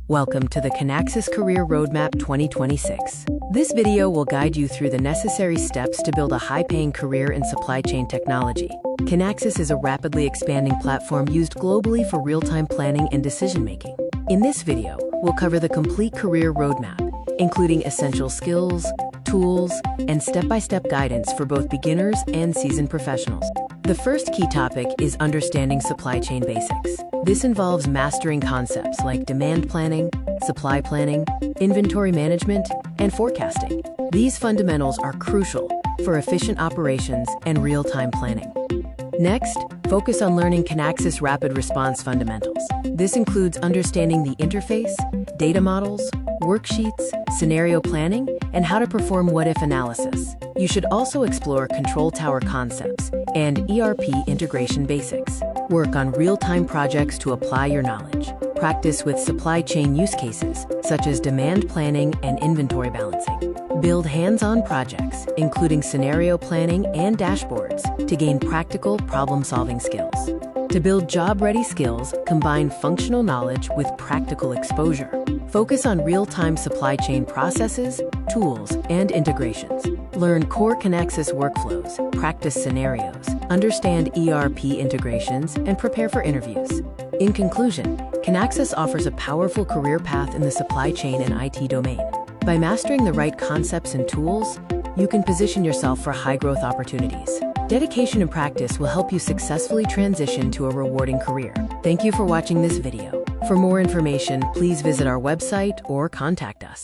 Welcome to the Kinaxis Career Roadmap 2026. This video will guide you through the necessary steps to build a high-paying career in supply chain technology. Kinaxis is a rapidly expanding platform used globally for real-time planning and decision-making. In this video, we'll cover the complete career roadmap, including essential skills, tools, and step-by-step guidance for both beginners and seasoned professionals. The first key topic is understanding supply chain basics. This involves mastering concepts like demand planning, supply planning, inventory management, and forecasting. These fundamentals are crucial for efficient operations and real-time planning. Next, focus on learning Kinaxis RapidResponse fundamentals. This includes understanding the interface, data models, worksheets, scenario planning, and how to perform what-if analysis. You should also explore control tower concepts and ERP integration basics. Work on real-time projects to apply your knowledge. Practice with supply chain use cases, such as demand planning and inventory balancing. Build hands-on projects, including scenario planning and dashboards, to gain practical problem-solving skills. To build job-ready skills, combine functional knowledge with practical exposure. Focus on real-time supply chain processes, tools, and integrations. Learn core Kinaxis workflows, practice scenarios, understand ERP integrations, and prepare for interviews. In conclusion, Kinaxis offers a powerful career path in the supply chain and IT domain. By mastering the right concepts and tools, you can position yourself for high-growth opportunities. Dedication and practice will help you successfully transition to a rewarding career. Thank you for watching this video. For more information, please visit our website or contact us.